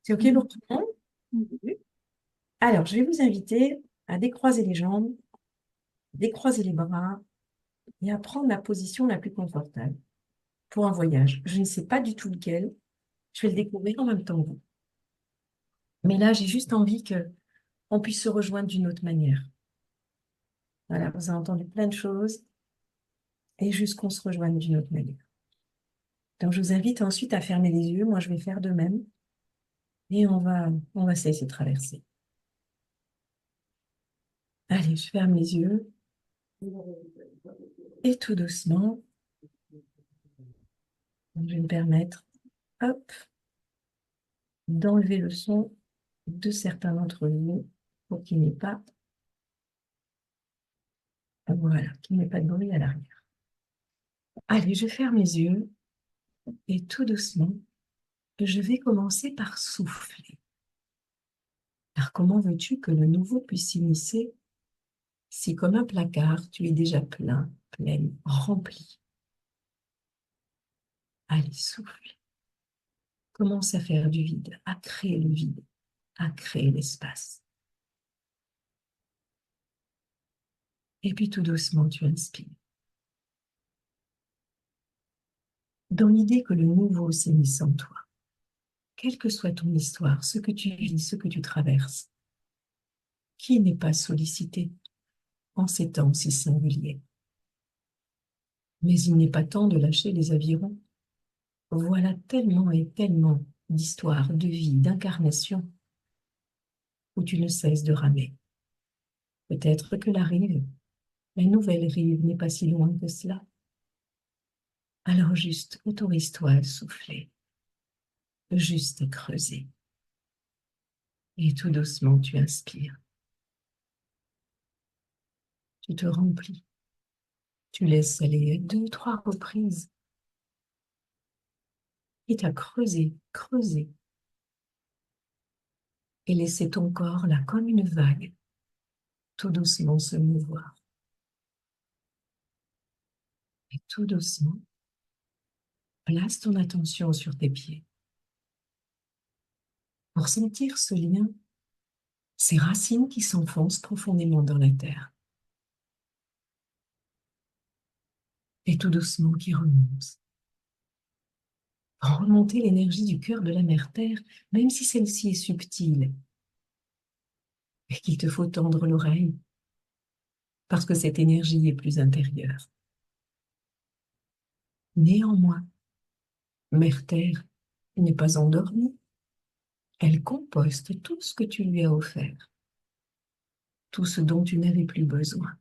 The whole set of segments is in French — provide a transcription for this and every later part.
C'est OK pour tout le monde? Oui. Alors, je vais vous inviter à décroiser les jambes, décroiser les bras et à prendre la position la plus confortable pour un voyage. Je ne sais pas du tout lequel. Je vais le découvrir en même temps que vous. Mais là, j'ai juste envie que on puisse se rejoindre d'une autre manière. Voilà, vous avez entendu plein de choses et juste qu'on se rejoigne d'une autre manière. Donc, je vous invite ensuite à fermer les yeux. Moi, je vais faire de même et on va se laisser traverser. Allez, je ferme les yeux et tout doucement, je vais me permettre, hop, d'enlever le son de certains d'entre vous pour qu'il n'y ait pas, voilà, qu'il n'y ait pas de bruit à l'arrière. Allez, je ferme les yeux et tout doucement, je vais commencer par souffler. Car comment veux-tu que le nouveau puisse s'immiscer si comme un placard, tu es déjà plein, pleine, rempli? Allez, souffle. Commence à faire du vide, à créer le vide, à créer l'espace. Et puis tout doucement, tu inspires. Dans l'idée que le nouveau s'immisce en toi, quelle que soit ton histoire, ce que tu vis, ce que tu traverses, qui n'est pas sollicité en ces temps si singuliers? Mais il n'est pas temps de lâcher les avirons. Voilà tellement et tellement d'histoires, de vie, d'incarnation, où tu ne cesses de ramer. Peut-être que la nouvelle rive n'est pas si loin que cela. Alors juste autorise-toi à souffler, juste à creuser. Et tout doucement, tu inspires. Tu te remplis. Tu laisses aller deux, trois reprises. Et à creuser, creuser. Et laisser ton corps là comme une vague, tout doucement se mouvoir. Et tout doucement, place ton attention sur tes pieds pour sentir ce lien, ces racines qui s'enfoncent profondément dans la terre. Et tout doucement qui remontent. Remonter l'énergie du cœur de la mère terre, même si celle-ci est subtile, et qu'il te faut tendre l'oreille, parce que cette énergie est plus intérieure. Néanmoins, mère terre n'est pas endormie, elle composte tout ce que tu lui as offert, tout ce dont tu n'avais plus besoin.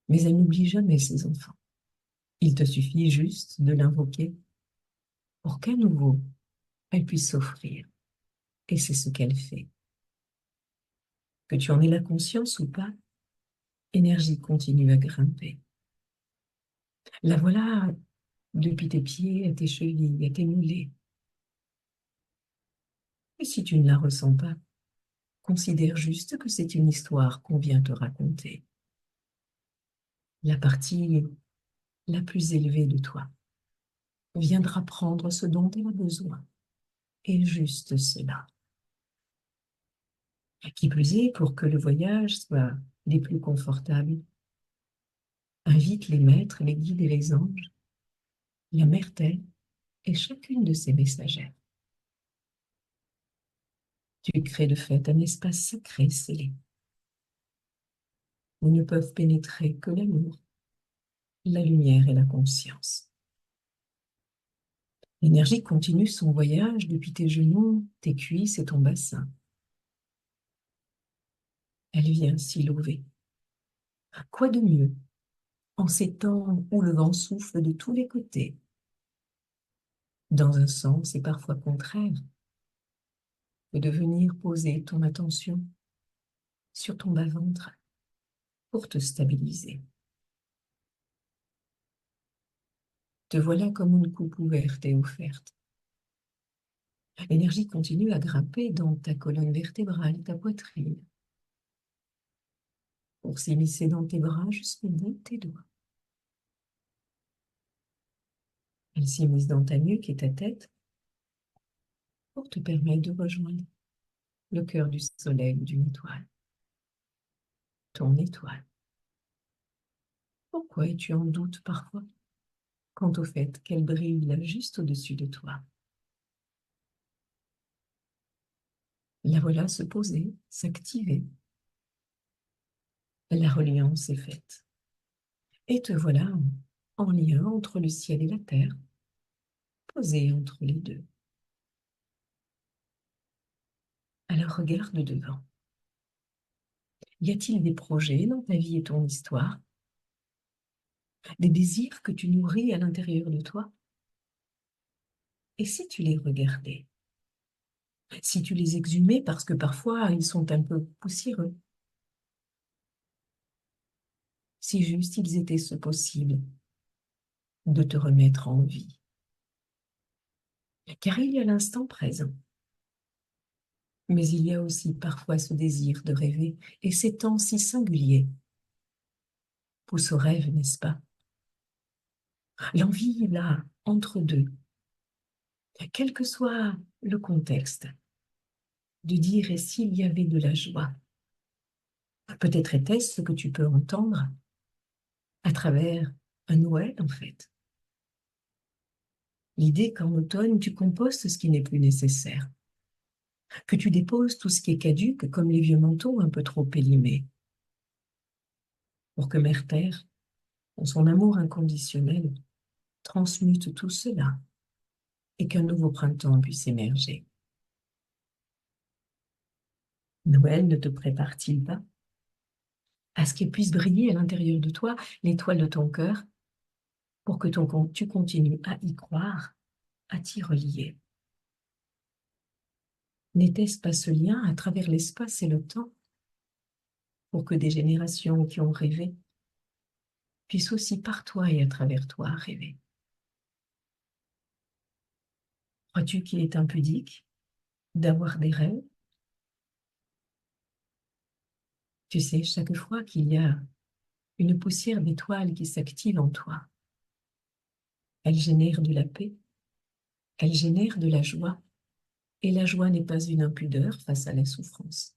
Mais elle n'oublie jamais ses enfants. Il te suffit juste de l'invoquer pour qu'à nouveau, elle puisse s'offrir. Et c'est ce qu'elle fait. Que tu en aies la conscience ou pas, énergie continue à grimper. La voilà depuis tes pieds à tes chevilles, à tes mollets. Et si tu ne la ressens pas, considère juste que c'est une histoire qu'on vient te raconter. La partie la plus élevée de toi viendra prendre ce dont elle a besoin. Et juste cela. Qui plus est, pour que le voyage soit des plus confortables, invite les maîtres, les guides et les anges, la mère Terre et chacune de ses messagères. Tu crées de fait un espace sacré scellé, où ne peuvent pénétrer que l'amour, la lumière et la conscience. L'énergie continue son voyage depuis tes genoux, tes cuisses et ton bassin. Elle vient s'y lever. Quoi de mieux en ces temps où le vent souffle de tous les côtés, dans un sens et parfois contraire, que de venir poser ton attention sur ton bas-ventre pour te stabiliser. Te voilà comme une coupe ouverte et offerte. L'énergie continue à grimper dans ta colonne vertébrale, ta poitrine, pour s'immiscer dans tes bras jusqu'au bout de tes doigts. Elle s'immisce dans ta nuque et ta tête, pour te permettre de rejoindre le cœur du soleil ou d'une étoile, ton étoile. Pourquoi es-tu en doute parfois quant au fait qu'elle brille là juste au-dessus de toi? La voilà se poser, s'activer. La reliance est faite. Et te voilà en lien entre le ciel et la terre, posé entre les deux. Alors regarde devant. Y a-t-il des projets dans ta vie et ton histoire? Des désirs que tu nourris à l'intérieur de toi? Et si tu les regardais? Si tu les exhumais parce que parfois ils sont un peu poussiéreux? Si juste ils étaient ce possible de te remettre en vie. Car il y a l'instant présent. Mais il y a aussi parfois ce désir de rêver, et ces temps si singuliers poussent au rêve, n'est-ce pas? L'envie là, entre deux, quel que soit le contexte, de dire et s'il y avait de la joie. Peut-être était-ce ce que tu peux entendre à travers un Noël en fait. L'idée qu'en automne, tu compostes ce qui n'est plus nécessaire, que tu déposes tout ce qui est caduque comme les vieux manteaux un peu trop élimés, pour que Mère Terre, en son amour inconditionnel, transmute tout cela et qu'un nouveau printemps puisse émerger. Noël ne te prépare-t-il pas à ce qu'il puisse briller à l'intérieur de toi l'étoile de ton cœur pour que tu continues à y croire, à t'y relier? N'était-ce pas ce lien à travers l'espace et le temps pour que des générations qui ont rêvé puissent aussi par toi et à travers toi rêver? Crois-tu qu'il est impudique d'avoir des rêves? Tu sais, chaque fois qu'il y a une poussière d'étoiles qui s'active en toi, elle génère de la paix, elle génère de la joie, et la joie n'est pas une impudeur face à la souffrance,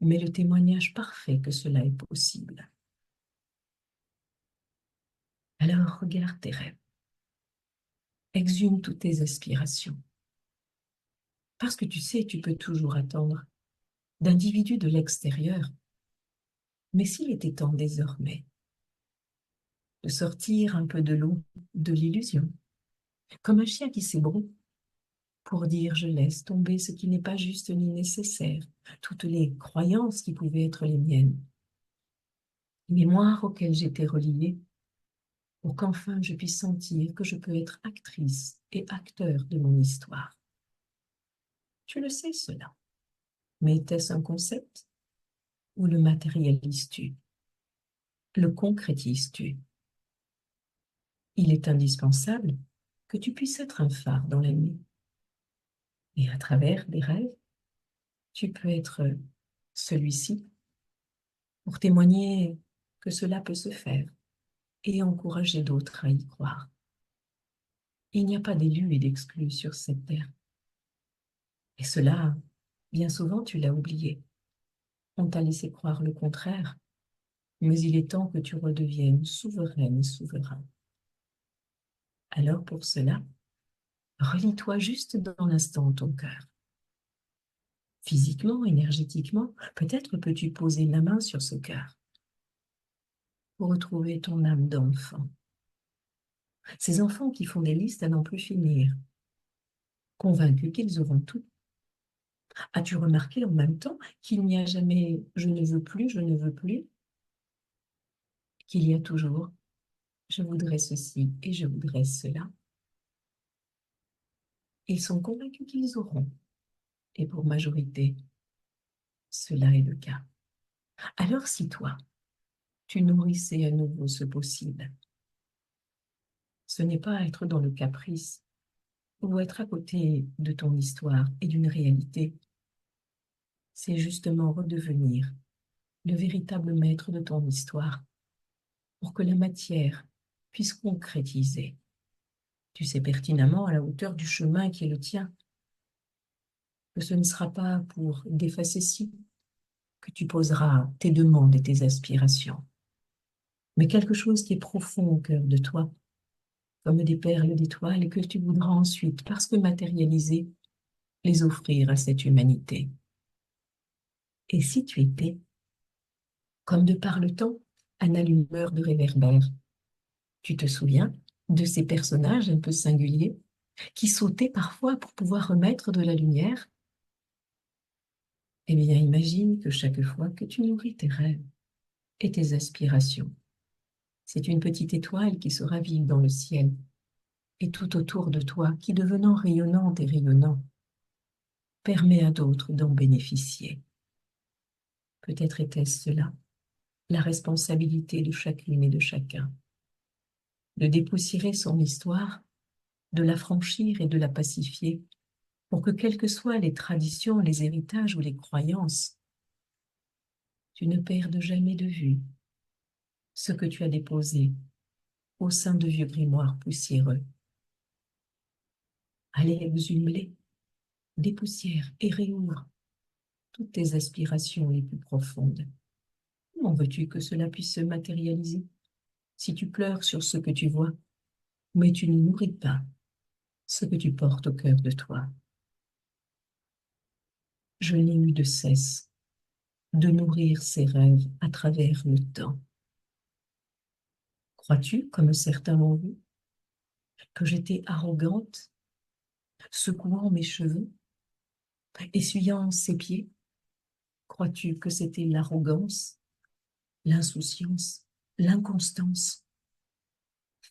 mais le témoignage parfait que cela est possible. Alors regarde tes rêves, exhume toutes tes aspirations, parce que tu sais, tu peux toujours attendre d'individus de l'extérieur, mais s'il était temps désormais de sortir un peu de l'eau de l'illusion, comme un chien qui s'ébroue, pour dire je laisse tomber ce qui n'est pas juste ni nécessaire, toutes les croyances qui pouvaient être les miennes, les mémoires auxquelles j'étais reliée, pour qu'enfin je puisse sentir que je peux être actrice et acteur de mon histoire. Tu le sais cela, mais était-ce un concept ou le matérialises-tu? Le concrétises-tu? Il est indispensable que tu puisses être un phare dans la nuit. Et à travers des rêves, tu peux être celui-ci pour témoigner que cela peut se faire et encourager d'autres à y croire. Il n'y a pas d'élus et d'exclus sur cette terre. Et cela, bien souvent, tu l'as oublié. On t'a laissé croire le contraire, mais il est temps que tu redeviennes souveraine et souverain. Alors pour cela, relie-toi juste dans l'instant ton cœur. Physiquement, énergétiquement, peut-être peux-tu poser la main sur ce cœur pour retrouver ton âme d'enfant. Ces enfants qui font des listes à n'en plus finir, convaincus qu'ils auront tout. As-tu remarqué en même temps qu'il n'y a jamais je ne veux plus, qu'il y a toujours je voudrais ceci et je voudrais cela? Ils sont convaincus qu'ils auront, et pour majorité, cela est le cas. Alors si toi, tu nourrissais à nouveau ce possible, ce n'est pas être dans le caprice ou être à côté de ton histoire et d'une réalité, c'est justement redevenir le véritable maître de ton histoire pour que la matière puisse concrétiser. Tu sais pertinemment à la hauteur du chemin qui est le tien, que ce ne sera pas pour des facéties que tu poseras tes demandes et tes aspirations, mais quelque chose qui est profond au cœur de toi, comme des perles d'étoiles, et que tu voudras ensuite, parce que matérialisées, les offrir à cette humanité. Et si tu étais, comme de par le temps, un allumeur de réverbère, tu te souviens de ces personnages un peu singuliers qui sautaient parfois pour pouvoir remettre de la lumière? Eh bien, imagine que chaque fois que tu nourris tes rêves et tes aspirations, c'est une petite étoile qui se ravive dans le ciel et tout autour de toi, qui devenant rayonnante et rayonnant, permet à d'autres d'en bénéficier. Peut-être était-ce cela, la responsabilité de chacune et de chacun, de dépoussiérer son histoire, de la franchir et de la pacifier, pour que quelles que soient les traditions, les héritages ou les croyances, tu ne perdes jamais de vue ce que tu as déposé au sein de vieux grimoires poussiéreux. Allez, exhume-les, dépoussière et réouvre toutes tes aspirations les plus profondes. Comment veux-tu que cela puisse se matérialiser si tu pleures sur ce que tu vois, mais tu ne nourris pas ce que tu portes au cœur de toi? Je n'ai eu de cesse de nourrir ces rêves à travers le temps. Crois-tu, comme certains l'ont vu, que j'étais arrogante, secouant mes cheveux, essuyant ses pieds? Crois-tu que c'était l'arrogance, l'insouciance, l'inconstance?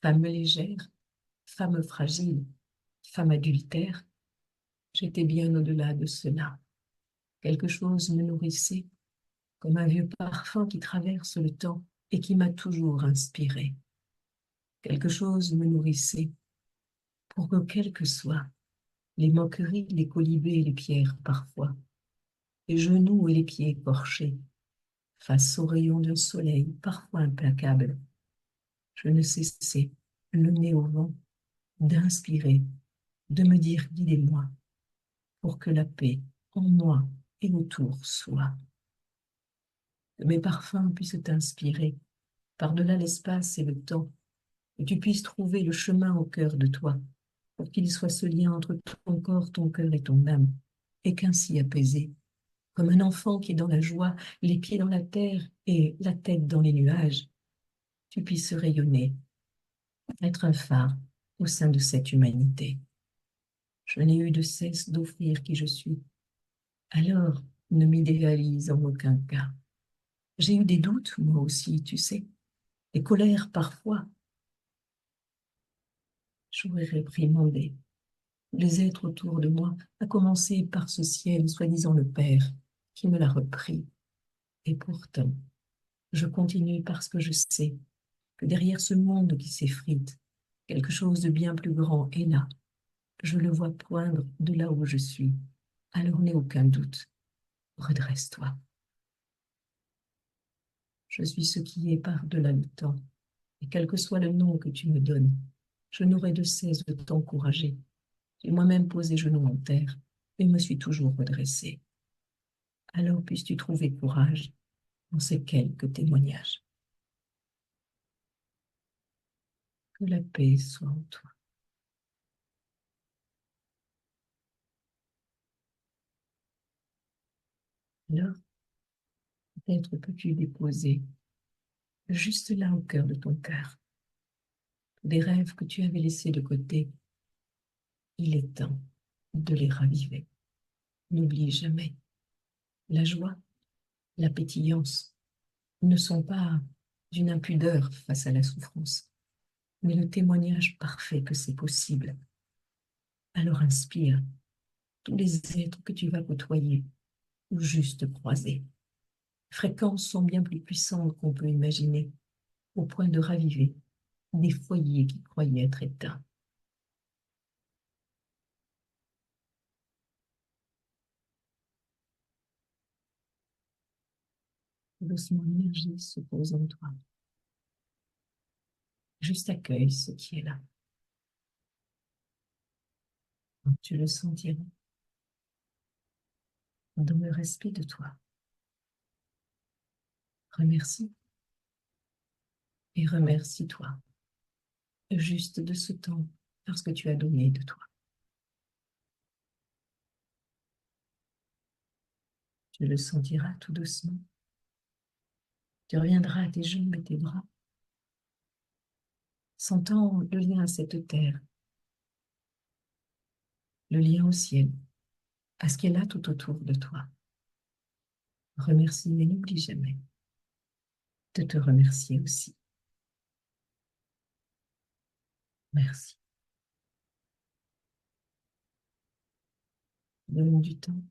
Femme légère, femme fragile, femme adultère, j'étais bien au-delà de cela. Quelque chose me nourrissait, comme un vieux parfum qui traverse le temps et qui m'a toujours inspiré. Quelque chose me nourrissait pour que, quelles que soient les moqueries, les colibés et les pierres parfois, les genoux et les pieds écorchés, face aux rayons d'un soleil parfois implacable, je ne cessais, le nez au vent, d'inspirer, de me dire guidez-moi, pour que la paix en moi et autour soit. Que mes parfums puissent t'inspirer par-delà l'espace et le temps, que tu puisses trouver le chemin au cœur de toi, pour qu'il soit ce lien entre ton corps, ton cœur et ton âme, et qu'ainsi apaisé, comme un enfant qui est dans la joie, les pieds dans la terre et la tête dans les nuages, tu puisses rayonner, être un phare au sein de cette humanité. Je n'ai eu de cesse d'offrir qui je suis. Alors, ne m'idéalise en aucun cas. J'ai eu des doutes, moi aussi, tu sais, des colères parfois. J'aurais réprimandé les êtres autour de moi, à commencer par ce ciel, soi-disant le Père, qui me l'a repris. Et pourtant, je continue parce que je sais que derrière ce monde qui s'effrite, quelque chose de bien plus grand est là. Je le vois poindre de là où je suis. Alors n'aie aucun doute. Redresse-toi. Je suis ce qui est par-delà le temps. Et quel que soit le nom que tu me donnes, je n'aurai de cesse de t'encourager. J'ai moi-même posé genoux en terre et me suis toujours redressée. Alors puisses-tu trouver courage dans ces quelques témoignages. Que la paix soit en toi. Alors, peut-être peux-tu déposer juste là au cœur de ton cœur des rêves que tu avais laissés de côté. Il est temps de les raviver. N'oublie jamais, la joie, la pétillance ne sont pas d'une impudeur face à la souffrance, mais le témoignage parfait que c'est possible. Alors inspire tous les êtres que tu vas côtoyer ou juste croiser. Les fréquences sont bien plus puissantes qu'on peut imaginer, au point de raviver des foyers qui croyaient être éteints. Doucement, l'énergie se pose en toi. Juste accueille ce qui est là. Quand tu le sentiras, dans le respect de toi. Remercie et remercie-toi juste de ce temps parce que tu as donné de toi. Tu le sentiras tout doucement. Tu reviendras à tes jambes et tes bras, sentant le lien à cette terre, le lien au ciel, à ce qui est là tout autour de toi. Remercie, mais n'oublie jamais de te remercier aussi. Merci. Donne du temps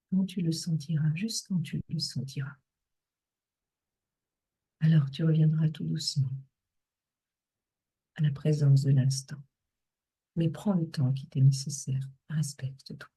quand tu le sentiras, juste quand tu le sentiras. Alors tu reviendras tout doucement à la présence de l'instant. Mais prends le temps qui t'est nécessaire. Respecte-toi.